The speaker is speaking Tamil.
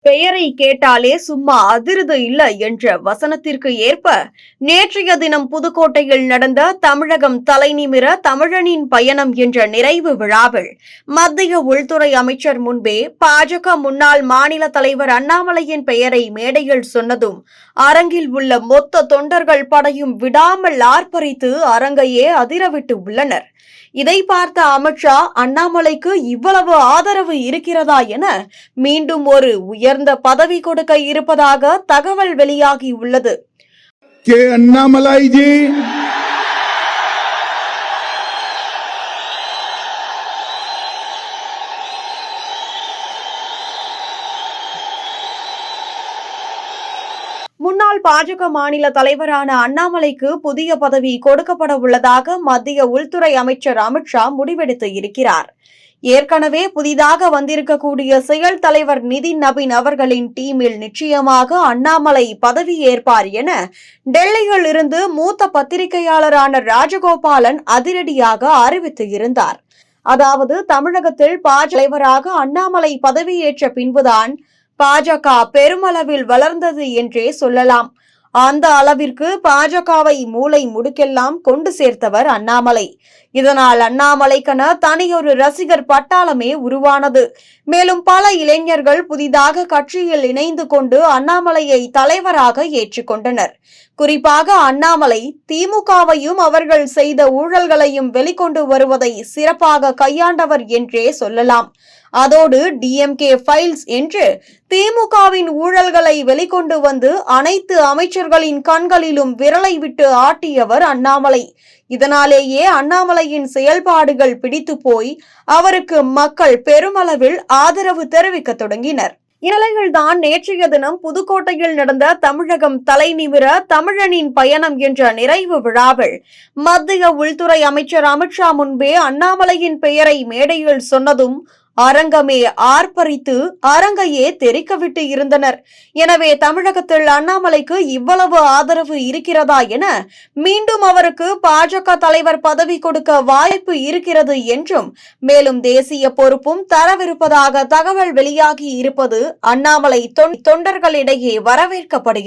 பெயரை கேட்டாலே சும்மா அதிருது இல்ல என்ற வசனத்திற்கு ஏற்ப நேற்றைய தினம் புதுக்கோட்டையில் நடந்த தமிழகம் தலைநிமிர தமிழனின் பயணம் என்ற நிறைவு விழாவில் மத்திய உள்துறை அமைச்சர் முன்பே பாஜக முன்னாள் மாநில தலைவர் அண்ணாமலையின் பெயரை மேடையில் சொன்னதும் அரங்கில் உள்ள மொத்த தொண்டர்கள் படையும் விடாமல் ஆர்ப்பரித்து அரங்கையே அதிரவிட்டு உள்ளனர். இதை பார்த்த அமித்ஷா அண்ணாமலைக்கு இவ்வளவு ஆதரவு இருக்கிறதா என மீண்டும் ஒரு உயர்ந்த பதவி கொடுக்க இருப்பதாக தகவல் வெளியாகி உள்ளது. அண்ணாமலைஜி முன்னாள் பாஜக மாநில தலைவரான அண்ணாமலைக்கு புதிய பதவி கொடுக்கப்பட உள்ளதாக மத்திய உள்துறை அமைச்சர் அமித்ஷா முடிவெடுத்து இருக்கிறார். ஏற்கனவே புதிதாக வந்திருக்கக்கூடிய செயல் தலைவர் நிதின் நபீன் அவர்களின் டீமில் நிச்சயமாக அண்ணாமலை பதவி ஏற்பார் என டெல்லியில் இருந்து மூத்த பத்திரிகையாளரான ராஜகோபாலன் அதிரடியாக அறிவித்து இருந்தார். அதாவது தமிழகத்தில் பாஜக தலைவராக அண்ணாமலை பதவியேற்ற பின்புதான் பாஜக பெருமளவில் வளர்ந்தது என்றே சொல்லலாம். அந்த அளவிற்கு பாஜகவை மூலை முடுக்கெல்லாம் கொண்டு சேர்த்தவர் அண்ணாமலை. இதனால் அண்ணாமலைக்கென தனியொரு ரசிகர் பட்டாளமே உருவானது. மேலும் பல இளைஞர்கள் புதிதாக கட்சியில் இணைந்து கொண்டு அண்ணாமலையை தலைவராக ஏற்றுக்கொண்டனர். குறிப்பாக அண்ணாமலை திமுகவையும் அவர்கள் செய்த ஊழல்களையும் வெளிக்கொண்டு வருவதை சிறப்பாக கையாண்டவர் என்றே சொல்லலாம். அதோடு டிஎம்கே ஃபைல்ஸ் என்று திமுகவின் ஊழல்களை வெளிக்கொண்டு வந்து அனைத்து அமைச்சர்களின் கண்களிலும் விரலை விட்டு ஆட்டியவர் அண்ணாமலை. இதனாலேயே அண்ணாமலையின் செயல்பாடுகள் பிடித்து போய் அவருக்கு மக்கள் பெருமளவில் ஆதரவு தெரிவிக்க தொடங்கினர். இந்நிலையில்தான் நேற்றைய தினம் புதுக்கோட்டையில் நடந்த தமிழகம் தலைநிமிர தமிழனின் பயணம் என்ற நிறைவு விழாவில் மத்திய உள்துறை அமைச்சர் அமித்ஷா முன்பே அண்ணாமலையின் பெயரை மேடையில் சொன்னதும் அரங்கமே ஆர்ப்பரித்து அரங்கையே தெரிக்கவிட்டு இருந்தனர். எனவே தமிழகத்தில் அண்ணாமலைக்கு இவ்வளவு ஆதரவு இருக்கிறதா என மீண்டும் அவருக்கு பாஜக தலைவர் பதவி கொடுக்க வாய்ப்பு இருக்கிறது என்றும் மேலும் தேசிய பொறுப்பும் தரவிருப்பதாக தகவல் வெளியாகி இருப்பது அண்ணாமலை தொண்டர்களிடையே வரவேற்கப்படுகிறது.